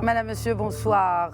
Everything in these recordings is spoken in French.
Madame, Monsieur, bonsoir.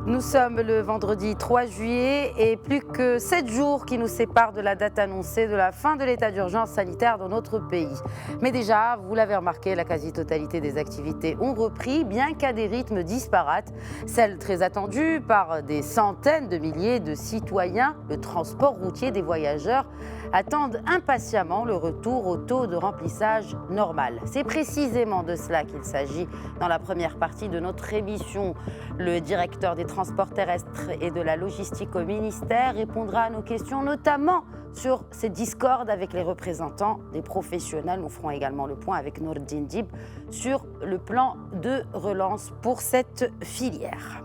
Nous sommes le vendredi 3 juillet et plus que 7 jours qui nous séparent de la date annoncée de la fin de l'état d'urgence sanitaire dans notre pays. Mais déjà, vous l'avez remarqué, la quasi-totalité des activités ont repris, bien qu'à des rythmes disparates. Celles très attendues par des centaines de milliers de citoyens, le transport routier des voyageurs, attendent impatiemment le retour au taux de remplissage normal. C'est précisément de cela qu'il s'agit dans la première partie de notre émission. Le directeur des transports terrestres et de la logistique au ministère répondra à nos questions, notamment sur ces discordes avec les représentants des professionnels. Nous ferons également le point avec Nordine Dib sur le plan de relance pour cette filière.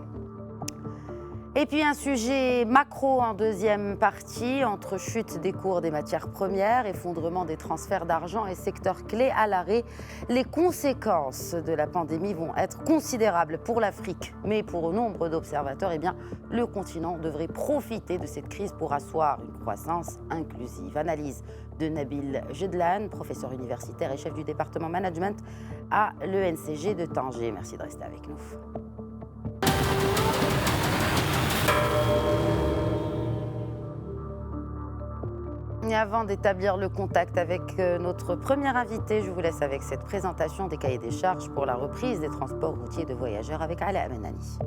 Et puis un sujet macro en deuxième partie, entre chute des cours des matières premières, effondrement des transferts d'argent et secteurs clés à l'arrêt. Les conséquences de la pandémie vont être considérables pour l'Afrique, mais pour nombre d'observateurs, le continent devrait profiter de cette crise pour asseoir une croissance inclusive. Analyse de Nabil Jedlan, professeur universitaire et chef du département management à l'ENCG de Tanger. Merci de rester avec nous. Et avant d'établir le contact avec notre premier invité, je vous laisse avec cette présentation des cahiers des charges pour la reprise des transports routiers de voyageurs avec Ala Amenani.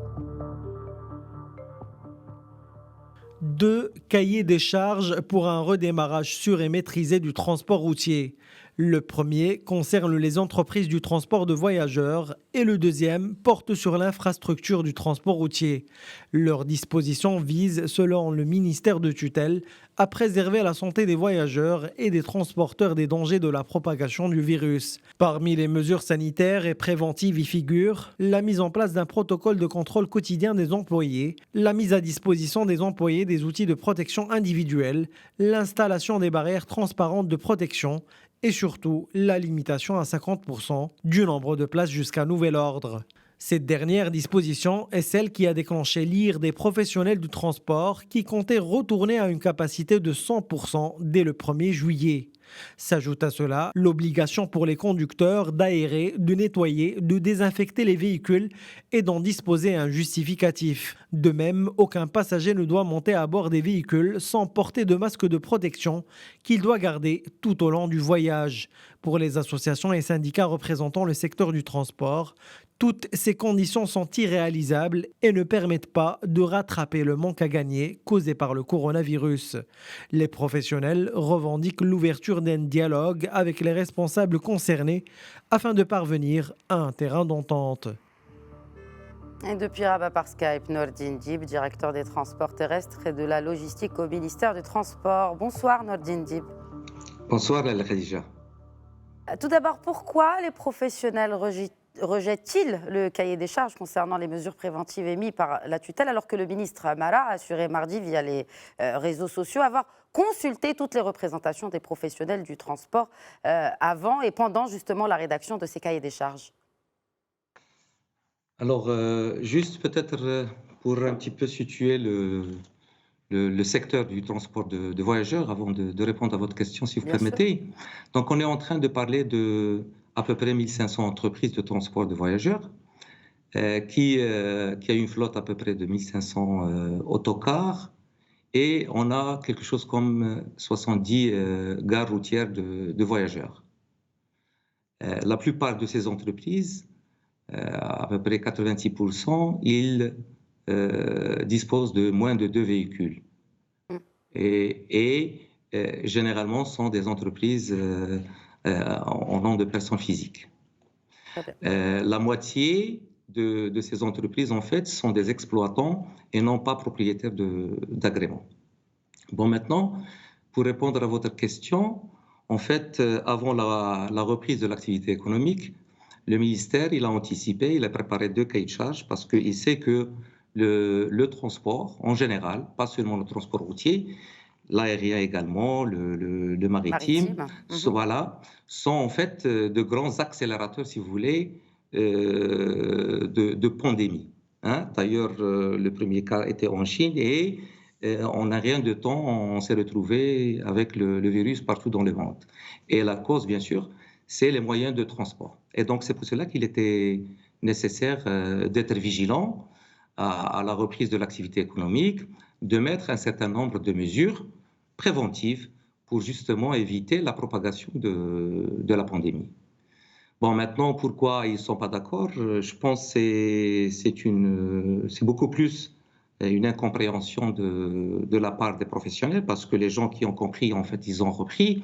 2 cahiers des charges pour un redémarrage sûr et maîtrisé du transport routier. Le premier concerne les entreprises du transport de voyageurs et le deuxième porte sur l'infrastructure du transport routier. Leurs dispositions visent, selon le ministère de tutelle, à préserver la santé des voyageurs et des transporteurs des dangers de la propagation du virus. Parmi les mesures sanitaires et préventives y figurent la mise en place d'un protocole de contrôle quotidien des employés, la mise à disposition des employés des outils de protection individuelle, l'installation des barrières transparentes de protection et surtout la limitation à 50% du nombre de places jusqu'à nouvel ordre. Cette dernière disposition est celle qui a déclenché l'ire des professionnels du transport qui comptaient retourner à une capacité de 100% dès le 1er juillet. S'ajoute à cela l'obligation pour les conducteurs d'aérer, de nettoyer, de désinfecter les véhicules et d'en disposer un justificatif. De même, aucun passager ne doit monter à bord des véhicules sans porter de masque de protection qu'il doit garder tout au long du voyage. Pour les associations et syndicats représentant le secteur du transport, toutes ces conditions sont irréalisables et ne permettent pas de rattraper le manque à gagner causé par le coronavirus. Les professionnels revendiquent l'ouverture d'un dialogue avec les responsables concernés afin de parvenir à un terrain d'entente. Et depuis Rabat par Skype, Nordine Dib, directeur des transports terrestres et de la logistique au ministère du Transport. Bonsoir Nordine Dib. Bonsoir Lala Khadija. Tout d'abord, pourquoi les professionnels rejette-t-il le cahier des charges concernant les mesures préventives émises par la tutelle, alors que le ministre Amara a assuré mardi via les réseaux sociaux avoir consulté toutes les représentations des professionnels du transport avant et pendant justement la rédaction de ces cahiers des charges? Alors, juste peut-être pour un petit peu situer le secteur du transport de voyageurs, avant de répondre à votre question, si vous Bien permettez. Donc, on est en train de parler de à peu près 1500 entreprises de transport de voyageurs, qui a une flotte à peu près de 1500 autocars, et on a quelque chose comme 70 gares routières de voyageurs. La plupart de ces entreprises, à peu près 86%, ils disposent de moins de 2 véhicules. Et généralement, sont des entreprises en nom de personnes physiques. La moitié de ces entreprises, en fait, sont des exploitants et non pas propriétaires d'agréments. Bon, maintenant, pour répondre à votre question, en fait, avant la reprise de l'activité économique, le ministère, il a anticipé, il a préparé 2 cahiers de charges parce qu'il sait que le transport, en général, pas seulement le transport routier, l'aérien également, le maritime, voilà, sont en fait de grands accélérateurs, si vous voulez, de pandémie. Hein? D'ailleurs, le premier cas était en Chine et en n'a rien de temps, on s'est retrouvé avec le virus partout dans le monde. Et la cause, bien sûr, c'est les moyens de transport. Et donc, c'est pour cela qu'il était nécessaire d'être vigilant à la reprise de l'activité économique, de mettre un certain nombre de mesures préventives pour justement éviter la propagation de la pandémie. Bon, maintenant, pourquoi ils ne sont pas d'accord? Je pense que c'est beaucoup plus une incompréhension de la part des professionnels, parce que les gens qui ont compris, en fait, ils ont repris.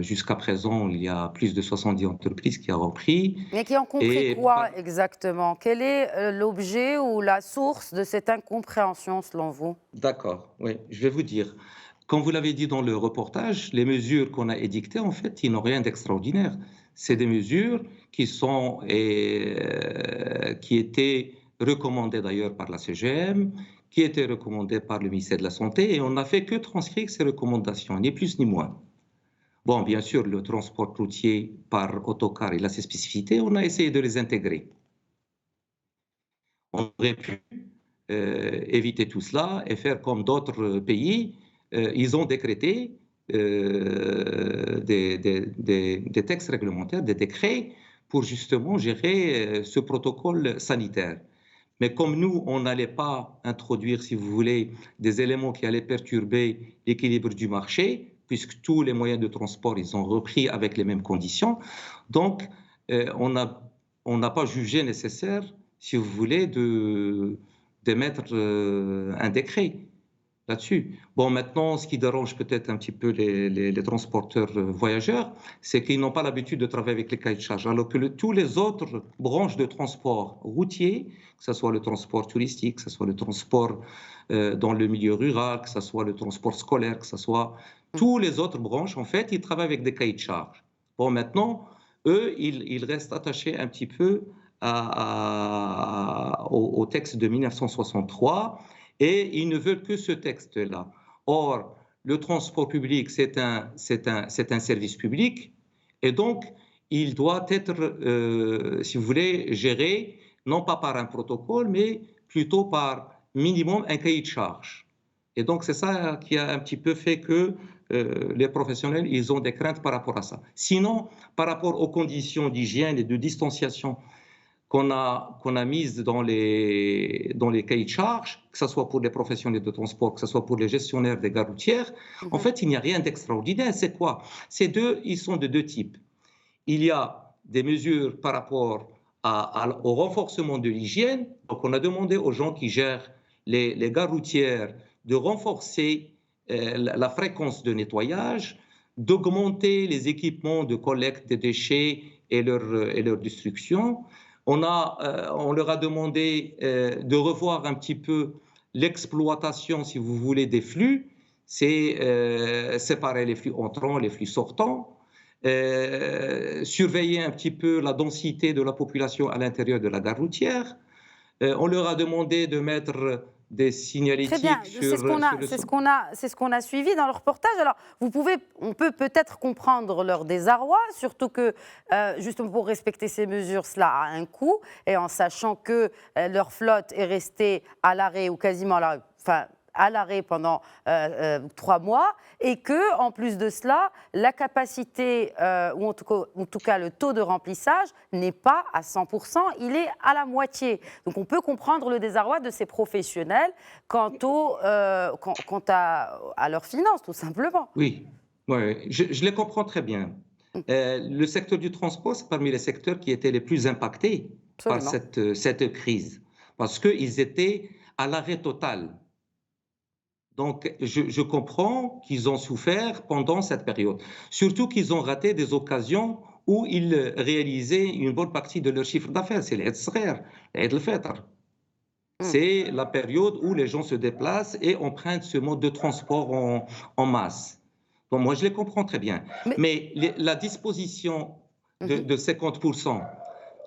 Jusqu'à présent, il y a plus de 70 entreprises qui ont repris. Mais qui ont compris quoi exactement? Quel est l'objet ou la source de cette incompréhension selon vous? D'accord, oui, je vais vous dire. Comme vous l'avez dit dans le reportage, les mesures qu'on a édictées, en fait, ils n'ont rien d'extraordinaire. C'est des mesures qui étaient recommandées d'ailleurs par la CGM, qui étaient recommandées par le ministère de la Santé, et on n'a fait que transcrire ces recommandations, ni plus ni moins. Bon, bien sûr, le transport routier par autocar, il a ses spécificités, on a essayé de les intégrer. On aurait pu éviter tout cela et faire comme d'autres pays. Ils ont décrété des textes réglementaires, des décrets pour justement gérer ce protocole sanitaire. Mais comme nous, on n'allait pas introduire, si vous voulez, des éléments qui allaient perturber l'équilibre du marché, puisque tous les moyens de transport, ils ont repris avec les mêmes conditions. Donc, on n'a pas jugé nécessaire, si vous voulez, d'émettre un décret là-dessus. Bon, maintenant, ce qui dérange peut-être un petit peu les transporteurs voyageurs, c'est qu'ils n'ont pas l'habitude de travailler avec les cahiers de charges, alors que tous les autres branches de transport routier, que ce soit le transport touristique, que ce soit le transport dans le milieu rural, que ce soit le transport scolaire, que ce soit tous les autres branches, en fait, ils travaillent avec des cahiers de charges. Bon, maintenant, eux, ils restent attachés un petit peu au texte de 1963 et ils ne veulent que ce texte-là. Or, le transport public, c'est un service public et donc, il doit être, si vous voulez, géré non pas par un protocole, mais plutôt par minimum un cahier de charges. Et donc, c'est ça qui a un petit peu fait que les professionnels, ils ont des craintes par rapport à ça. Sinon, par rapport aux conditions d'hygiène et de distanciation qu'on a mises dans les cahiers de charges, que ce soit pour les professionnels de transport, que ce soit pour les gestionnaires des gares routières, en fait, il n'y a rien d'extraordinaire. C'est quoi? Ils sont de deux types. Il y a des mesures par rapport au renforcement de l'hygiène. Donc, on a demandé aux gens qui gèrent les gares routières de renforcer la fréquence de nettoyage, d'augmenter les équipements de collecte des déchets et leur destruction. On leur a demandé de revoir un petit peu l'exploitation, si vous voulez, des flux. C'est séparer les flux entrants, les flux sortants. Surveiller un petit peu la densité de la population à l'intérieur de la gare routière. On leur a demandé de mettre des signalétiques. Très bien, c'est ce qu'on a suivi dans le reportage. Alors, on peut peut-être comprendre leur désarroi, surtout que, justement pour respecter ces mesures, cela a un coût, et en sachant que leur flotte est restée à l'arrêt ou quasiment à l'arrêt pendant 3 mois, et que, en plus de cela, la capacité, ou en tout cas le taux de remplissage n'est pas à 100%, il est à la moitié. Donc on peut comprendre le désarroi de ces professionnels quant à leurs finances, tout simplement. Oui, je les comprends très bien. Le secteur du transport, c'est parmi les secteurs qui étaient les plus impactés par cette crise, parce qu'ils étaient à l'arrêt total. Donc, je comprends qu'ils ont souffert pendant cette période. Surtout qu'ils ont raté des occasions où ils réalisaient une bonne partie de leur chiffre d'affaires. C'est l'Eid Saghir, l'Eid al-Fitr. C'est la période où les gens se déplacent et empruntent ce mode de transport en masse. Bon, moi, je les comprends très bien. Mais la disposition de 50%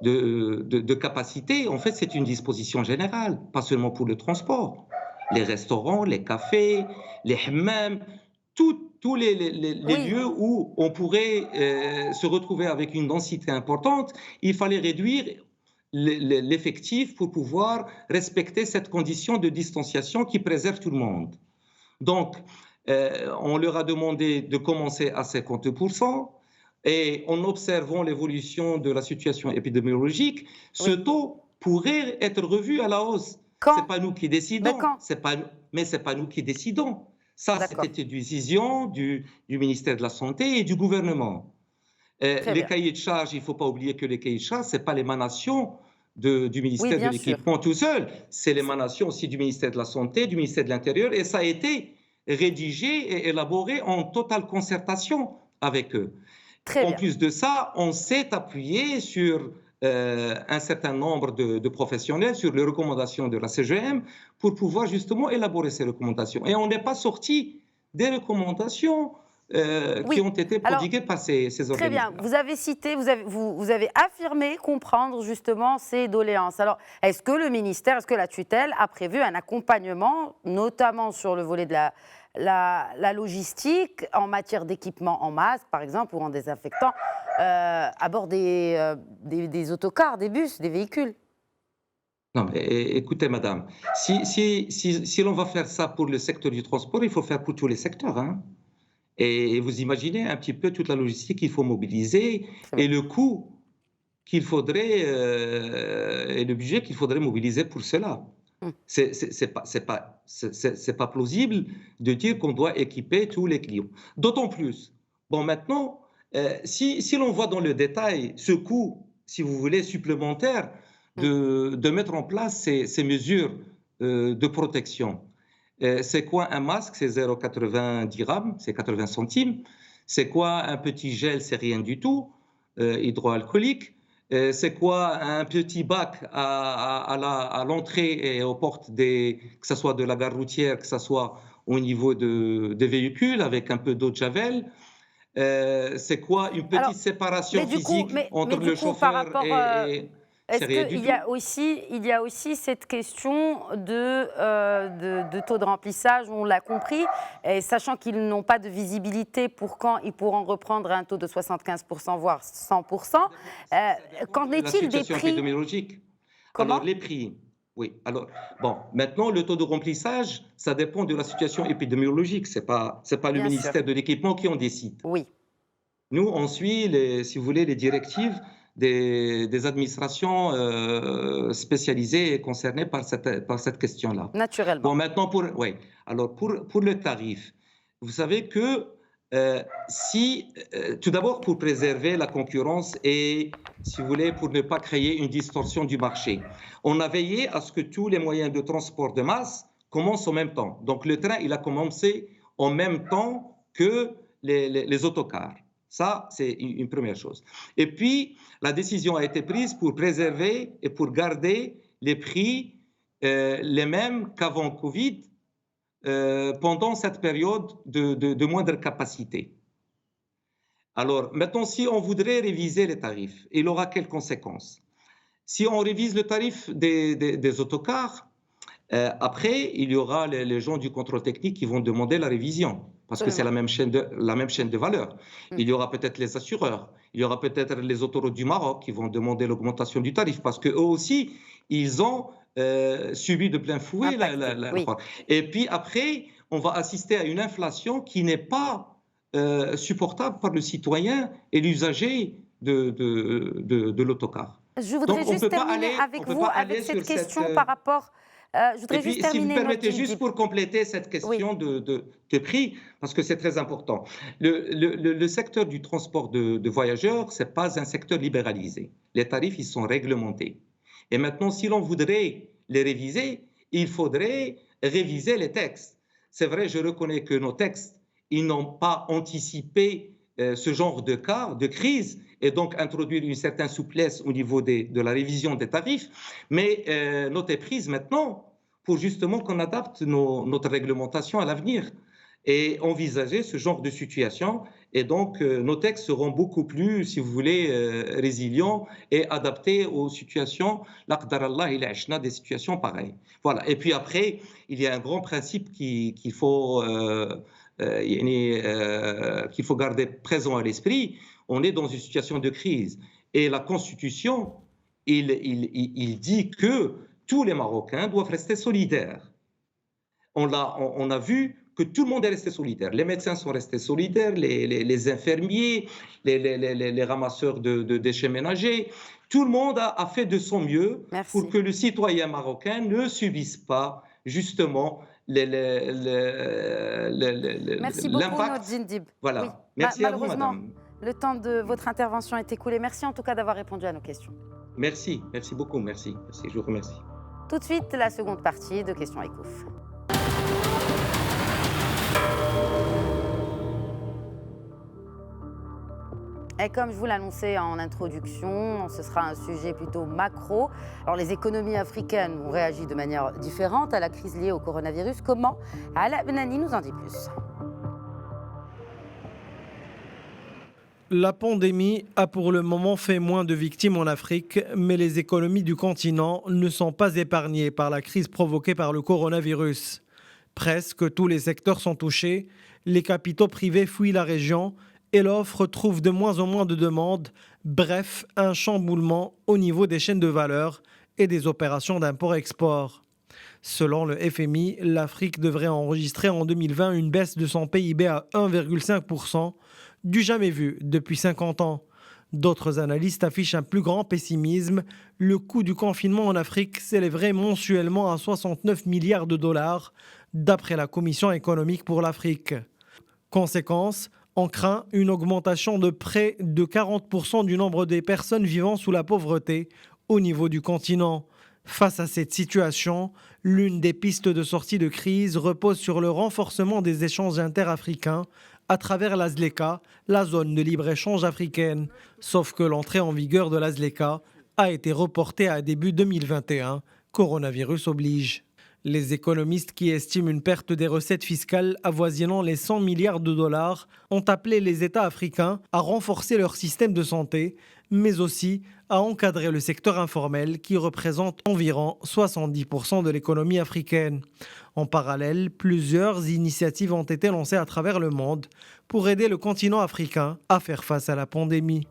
de capacité, en fait, c'est une disposition générale, pas seulement pour le transport. Les restaurants, les cafés, les hammams, tous les lieux où on pourrait se retrouver avec une densité importante, il fallait réduire l'effectif pour pouvoir respecter cette condition de distanciation qui préserve tout le monde. Donc, on leur a demandé de commencer à 50%. Et en observant l'évolution de la situation épidémiologique, ce Oui. taux pourrait être revu à la hausse. Ce Quand? n'est pas nous qui Ben décidons, quand? mais ce n'est pas nous qui décidons. Ça, D'accord. c'était une décision du ministère de la Santé et du gouvernement. Très Les bien. cahiers de charges, il ne faut pas oublier que les cahiers de charges, ce n'est pas l'émanation du Oui, ministère de bien sûr. l'Équipement tout seul, c'est C'est- l'émanation aussi du ministère de la Santé, du ministère de l'Intérieur, et ça a été rédigé et élaboré en totale concertation avec eux. Très En bien. plus de ça, on s'est appuyé sur un certain nombre de professionnels, sur les recommandations de la CGM, pour pouvoir justement élaborer ces recommandations. Et on n'est pas sorti des recommandations qui Oui. ont été Alors, prodiguées par ces très bien. organismes-là. Vous avez cité, vous avez affirmé comprendre justement ces doléances. Alors, est-ce que le ministère, est-ce que la tutelle a prévu un accompagnement, notamment sur le volet de la logistique, en matière d'équipement en masque, par exemple, ou en désinfectant, à bord des autocars, des bus, des véhicules? Non, mais écoutez, madame, si l'on va faire ça pour le secteur du transport, il faut faire pour tous les secteurs, hein. Et vous imaginez un petit peu toute la logistique qu'il faut mobiliser Très et bien. le coût qu'il faudrait et le budget qu'il faudrait mobiliser pour cela. Hum. C'est pas plausible de dire qu'on doit équiper tous les clients. D'autant plus. Bon, maintenant, si l'on voit dans le détail ce coût, si vous voulez, supplémentaire Hum. de mettre en place ces mesures de protection. C'est quoi un masque? C'est 0,80 dirhams, c'est 80 centimes. C'est quoi un petit gel? C'est rien du tout, hydroalcoolique. C'est quoi un petit bac à l'entrée et aux portes, que ce soit de la gare routière, que ce soit au niveau des véhicules, avec un peu d'eau de javel? C'est quoi une Alors, petite séparation physique mais entre du le coup, par chauffeur rapport, c'est est-ce rien du qu'il y a tout. aussi, il y a aussi cette question de taux de remplissage, on l'a compris, et sachant qu'ils n'ont pas de visibilité pour quand ils pourront reprendre à un taux de 75%, voire 100%. Qu'en De la est-il des situation prix? épidémiologique. Alors, Comment? les prix, oui. Alors, bon, maintenant, le taux de remplissage, ça dépend de la situation épidémiologique. C'est pas le Bien sûr, ministère de l'Équipement qui en décide. oui. Nous, on suit, si vous voulez, les directives des administrations spécialisées et concernées par cette question-là. Bon, Naturellement. maintenant, oui. Alors, pour le tarif, vous savez que tout d'abord, pour préserver la concurrence et, si vous voulez, pour ne pas créer une distorsion du marché, on a veillé à ce que tous les moyens de transport de masse commencent en même temps. Donc, le train, il a commencé en même temps que les autocars. Ça, c'est une première chose. Et puis, la décision a été prise pour préserver et pour garder les prix les mêmes qu'avant Covid pendant cette période de moindre capacité. Alors, maintenant, si on voudrait réviser les tarifs, il aura quelles conséquences? Si on révise le tarif des autocars, après, il y aura les gens du contrôle technique qui vont demander la révision, parce que c'est Absolument. la même chaîne de valeur. Il y aura peut-être les assureurs, il y aura peut-être les autoroutes du Maroc qui vont demander l'augmentation du tarif, parce qu'eux aussi, ils ont subi de plein fouet Oui. Et puis après, on va assister à une inflation qui n'est pas supportable par le citoyen et l'usager de l'autocar. Je Donc, voudrais on juste peut pas terminer aller, on avec peut vous pas avec aller cette sur cette. question par rapport. Je Et voudrais juste puis, si vous terminer permettez, notre juste pour compléter cette Oui. question de prix, parce que c'est très important. Le secteur du transport de voyageurs, ce n'est pas un secteur libéralisé. Les tarifs, ils sont réglementés. Et maintenant, si l'on voudrait les réviser, il faudrait réviser les textes. C'est vrai, je reconnais que nos textes, ils n'ont pas anticipé ce genre de cas, de crise, et donc introduire une certaine souplesse au niveau de la révision des tarifs. Mais note est prise maintenant pour justement qu'on adapte notre réglementation à l'avenir et envisager ce genre de situation. Et donc, nos textes seront beaucoup plus, si vous voulez, résilients et adaptés aux situations, l'aqdarallah, il a des situations pareilles. Voilà. Et puis après, il y a un grand principe qu'il faut garder présent à l'esprit. On est dans une situation de crise. Et la Constitution, il dit que tous les Marocains doivent rester solidaires. On a vu que tout le monde est resté solitaire. Les médecins sont restés solitaires, les infirmiers, les ramasseurs de déchets ménagers. Tout le monde a fait de son mieux pour que le citoyen marocain ne subisse pas justement Merci beaucoup, l'impact. Nordine Dib. Voilà. Oui. Merci à vous, Malheureusement, madame. le temps de votre intervention est écoulé. Merci en tout cas d'avoir répondu à nos questions. Merci beaucoup, merci, je vous remercie. Tout de suite, la seconde partie de Questions Ecouf. Et comme je vous l'annonçais en introduction, ce sera un sujet plutôt macro. Alors les économies africaines ont réagi de manière différente à la crise liée au coronavirus. Comment? Ala Benani nous en dit plus. La pandémie a pour le moment fait moins de victimes en Afrique, mais les économies du continent ne sont pas épargnées par la crise provoquée par le coronavirus. Presque tous les secteurs sont touchés, les capitaux privés fuient la région et l'offre trouve de moins en moins de demandes. Bref, un chamboulement au niveau des chaînes de valeur et des opérations d'import-export. Selon le FMI, l'Afrique devrait enregistrer en 2020 une baisse de son PIB à 1,5%, du jamais vu depuis 50 ans. D'autres analystes affichent un plus grand pessimisme. Le coût du confinement en Afrique s'élèverait mensuellement à 69 milliards de dollars, d'après la Commission économique pour l'Afrique. Conséquence, on craint une augmentation de près de 40% du nombre des personnes vivant sous la pauvreté au niveau du continent. Face à cette situation, l'une des pistes de sortie de crise repose sur le renforcement des échanges interafricains à travers la ZLECA, la zone de libre-échange africaine. Sauf que l'entrée en vigueur de la ZLECA a été reportée à début 2021, coronavirus oblige. Les économistes qui estiment une perte des recettes fiscales avoisinant les 100 milliards de dollars ont appelé les États africains à renforcer leur système de santé, mais aussi à encadrer le secteur informel qui représente environ 70% de l'économie africaine. En parallèle, plusieurs initiatives ont été lancées à travers le monde pour aider le continent africain à faire face à la pandémie.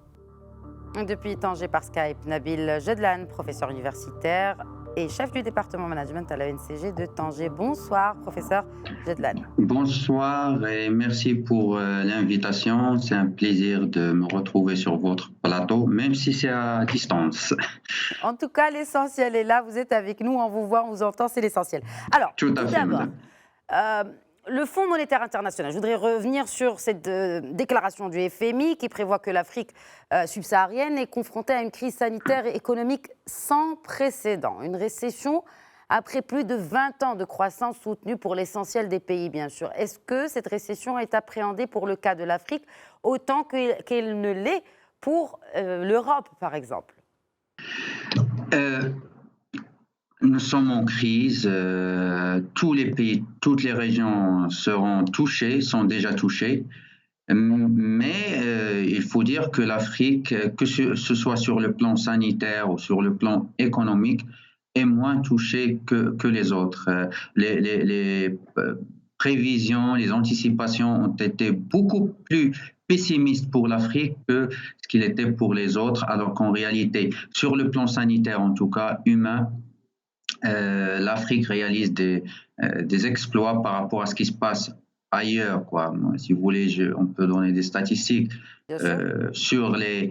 Depuis Tanger par Skype, Nabil Jedlan, professeur universitaire et chef du département management à l'ENCG de Tanger. Bonsoir, professeur Jedlan. Bonsoir et merci pour l'invitation. C'est un plaisir de me retrouver sur votre plateau, même si c'est à distance. En tout cas, l'essentiel est là. Vous êtes avec nous, on vous voit, on vous entend, c'est l'essentiel. Alors, tout d'abord, le Fonds monétaire international, je voudrais revenir sur cette déclaration du FMI qui prévoit que l'Afrique subsaharienne est confrontée à une crise sanitaire et économique sans précédent. Une récession après plus de 20 ans de croissance soutenue pour l'essentiel des pays, bien sûr. Est-ce que cette récession est appréhendée pour le cas de l'Afrique autant qu'elle ne l'est pour l'Europe, par exemple? Nous sommes en crise, tous les pays, toutes les régions seront touchées, sont déjà touchées, mais il faut dire que l'Afrique, que ce soit sur le plan sanitaire ou sur le plan économique, est moins touchée que les autres. Les prévisions, les anticipations ont été beaucoup plus pessimistes pour l'Afrique que ce qu'il était pour les autres, alors qu'en réalité, sur le plan sanitaire, en tout cas humain, l'Afrique réalise des exploits par rapport à ce qui se passe ailleurs, quoi. Si vous voulez, on peut donner des statistiques. Sur les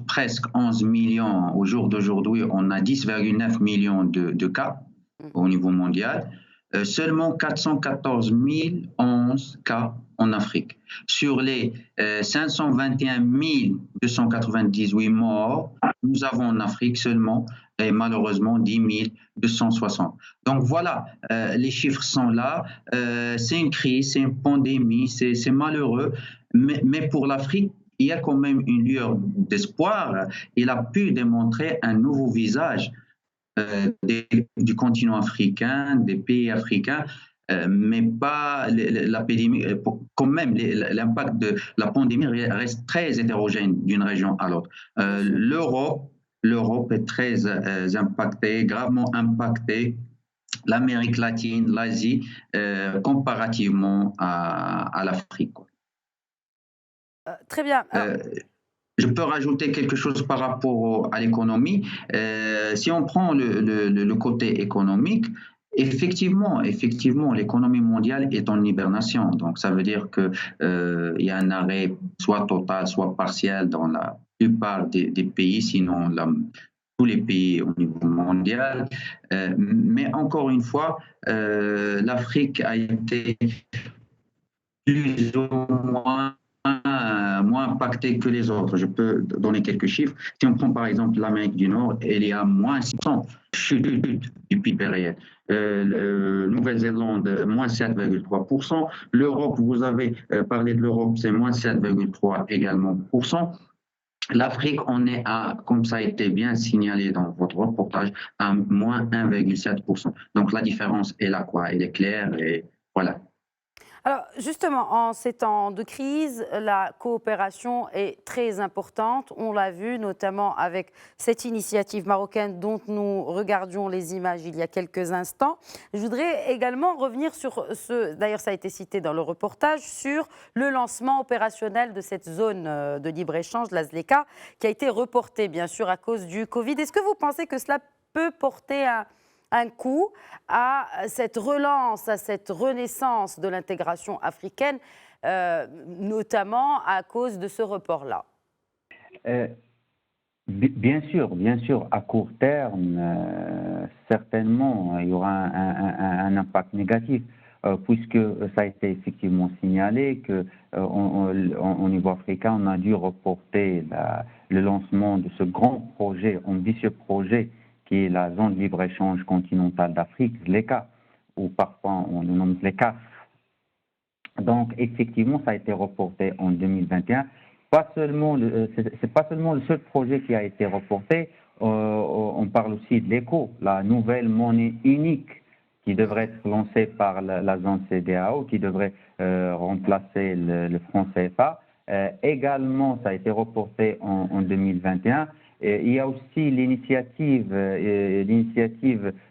presque 11 millions, au jour d'aujourd'hui, on a 10,9 millions de cas au niveau mondial. Seulement 414 011 cas en Afrique. Sur les 521 298 morts, nous avons en Afrique seulement, et malheureusement, 10 260. Donc voilà, les chiffres sont là. C'est une crise, c'est une pandémie, c'est malheureux. Mais pour l'Afrique, il y a quand même une lueur d'espoir. Il a pu démontrer un nouveau visage du continent africain, des pays africains, mais pas l'épidémie. Quand même, l'impact de la pandémie reste très hétérogène d'une région à l'autre. L'Europe est très impactée, gravement impactée. L'Amérique latine, l'Asie, comparativement à l'Afrique. Très bien. Je peux rajouter quelque chose par rapport à l'économie. Si on prend le côté économique, Effectivement, l'économie mondiale est en hibernation. Donc, ça veut dire que il y a un arrêt soit total, soit partiel dans la plupart des pays, sinon tous les pays au niveau mondial. Mais encore une fois, l'Afrique a été plus ou moins impactée que les autres. Je peux donner quelques chiffres. Si on prend par exemple l'Amérique du Nord, il y a moins 6% chute du PIB réel. Nouvelle-Zélande, moins 7,3%. L'Europe, vous avez parlé de l'Europe, c'est moins 7,3 également pour cent. L'Afrique, on est à, comme ça a été bien signalé dans votre reportage, à moins 1,7%. Donc la différence est là, quoi. Elle est claire et voilà. Alors justement, en ces temps de crise, la coopération est très importante. On l'a vu notamment avec cette initiative marocaine dont nous regardions les images il y a quelques instants. Je voudrais également revenir sur d'ailleurs ça a été cité dans le reportage, sur le lancement opérationnel de cette zone de libre-échange, la ZLECA, qui a été reportée bien sûr à cause du Covid. Est-ce que vous pensez que cela peut porter un coup à cette relance, à cette renaissance de l'intégration africaine, notamment à cause de ce report-là? Bien sûr, à court terme, certainement, il y aura un impact négatif, puisque ça a été effectivement signalé qu'au niveau africain, on a dû reporter le lancement de ce grand projet, ambitieux projet, qui est la zone de libre-échange continentale d'Afrique, ZLECA, ou parfois on le nomme ZLECA. Donc, effectivement, ça a été reporté en 2021. C'est pas seulement le seul projet qui a été reporté, on parle aussi de l'ECO, la nouvelle monnaie unique qui devrait être lancée par la zone CEDEAO, qui devrait remplacer le franc CFA. Également, ça a été reporté en 2021. Il y a aussi l'initiative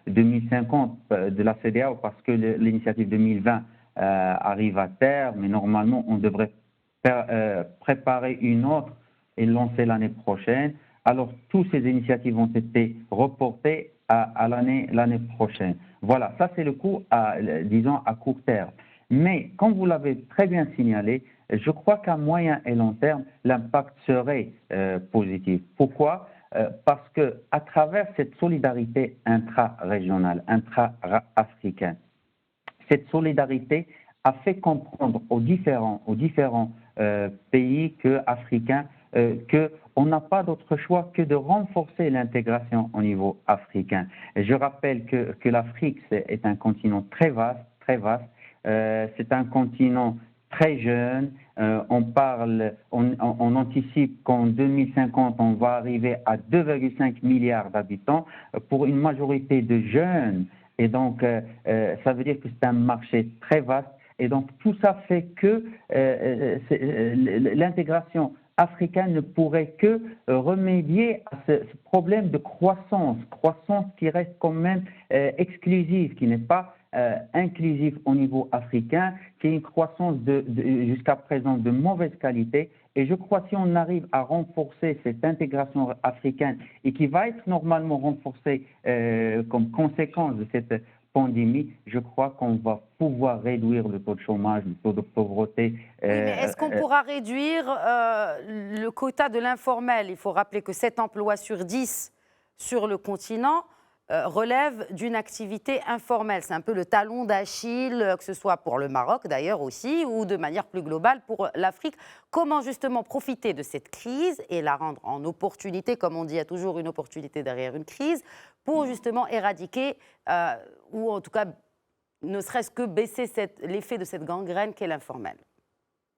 2050 de la CEDEAO, parce que l'initiative 2020 arrive à terme, mais normalement on devrait préparer une autre et lancer l'année prochaine. Alors toutes ces initiatives ont été reportées à l'année prochaine. Voilà, ça c'est le coût, disons, à court terme. Mais comme vous l'avez très bien signalé, je crois qu'à moyen et long terme, l'impact serait positif. Pourquoi ? Parce qu'à travers cette solidarité intra-régionale, intra-africaine, cette solidarité a fait comprendre aux différents pays africains qu'on n'a pas d'autre choix que de renforcer l'intégration au niveau africain. Et je rappelle que l'Afrique est un continent très vaste, c'est un continent très jeune. On anticipe qu'en 2050, on va arriver à 2,5 milliards d'habitants pour une majorité de jeunes. Et donc, ça veut dire que c'est un marché très vaste. Et donc, tout ça fait que l'intégration africaine ne pourrait que remédier à ce problème de croissance qui reste quand même exclusive, qui n'est pas inclusive au niveau africain, qui est une croissance jusqu'à présent de mauvaise qualité. Et je crois que si on arrive à renforcer cette intégration africaine et qui va être normalement renforcée comme conséquence de cette pandémie, je crois qu'on va pouvoir réduire le taux de chômage, le taux de pauvreté. Oui, mais est-ce qu'on pourra réduire le quota de l'informel? Il faut rappeler que 7 emplois sur 10 sur le continent relèvent d'une activité informelle. C'est un peu le talon d'Achille, que ce soit pour le Maroc d'ailleurs aussi, ou de manière plus globale pour l'Afrique. Comment justement profiter de cette crise et la rendre en opportunité, comme on dit, il y a toujours une opportunité derrière une crise, pour justement éradiquer, ou en tout cas ne serait-ce que baisser l'effet de cette gangrène qu'est l'informel?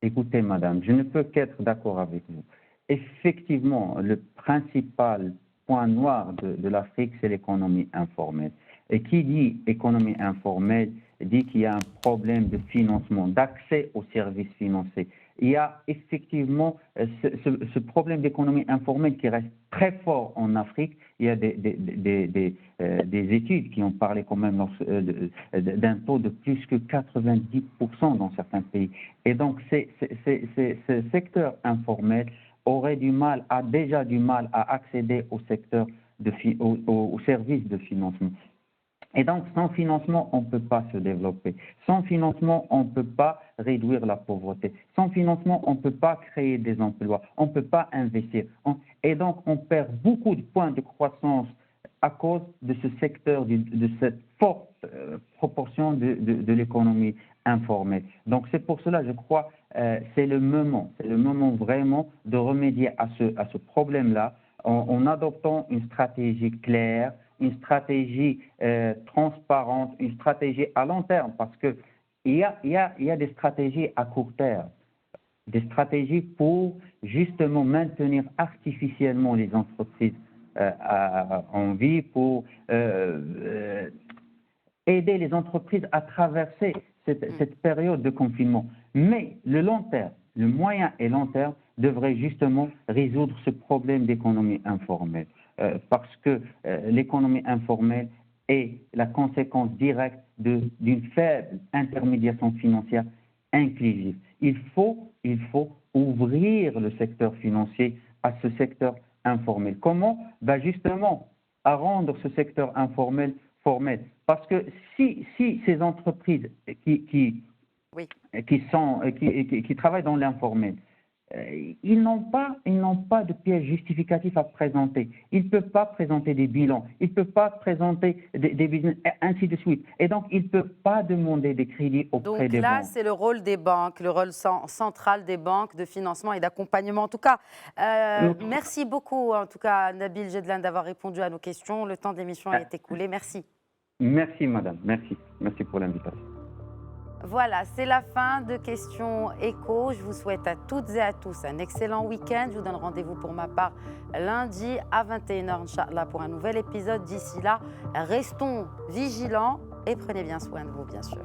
Écoutez, madame, je ne peux qu'être d'accord avec vous. Effectivement, le principal point noir de l'Afrique, c'est l'économie informelle. Et qui dit économie informelle dit qu'il y a un problème de financement, d'accès aux services financiers. Il y a effectivement ce problème d'économie informelle qui reste très fort en Afrique. Il y a des études qui ont parlé quand même d'un taux de plus que 90% dans certains pays. Et donc, ce secteur informel a déjà du mal à accéder au secteur aux services de financement. Et donc, sans financement, on ne peut pas se développer. Sans financement, on ne peut pas réduire la pauvreté. Sans financement, on ne peut pas créer des emplois. On ne peut pas investir. Et donc, on perd beaucoup de points de croissance à cause de ce secteur, de cette forte proportion de l'économie informelle. Donc, c'est pour cela, je crois, c'est le moment vraiment de remédier à ce problème-là en adoptant une stratégie claire, une stratégie transparente, une stratégie à long terme, parce qu'il y a des stratégies à court terme, des stratégies pour justement maintenir artificiellement les entreprises en vie, pour aider les entreprises à traverser cette période de confinement. Mais le long terme, le moyen et long terme devrait justement résoudre ce problème d'économie informelle. Parce que l'économie informelle est la conséquence directe d'une faible intermédiation financière inclusive. Il faut ouvrir le secteur financier à ce secteur informel. Comment? Travaillant à rendre ce secteur informel formel. Parce que si ces entreprises qui travaillent dans l'informel, ils n'ont pas de pièces justificatives à présenter. Ils ne peuvent pas présenter des bilans, ils ne peuvent pas présenter des business, ainsi de suite. Et donc, ils ne peuvent pas demander des crédits auprès des banques. Donc là, c'est le rôle des banques, le rôle central des banques de financement et d'accompagnement. En tout cas, merci beaucoup, en tout cas, Nabil Jedlan, d'avoir répondu à nos questions. Le temps d'émission a été écoulé. Merci. Merci, madame. Merci. Merci pour l'invitation. Voilà, c'est la fin de Questions Écho. Je vous souhaite à toutes et à tous un excellent week-end. Je vous donne rendez-vous pour ma part lundi à 21h, Inch'Allah, pour un nouvel épisode. D'ici là, restons vigilants et prenez bien soin de vous, bien sûr.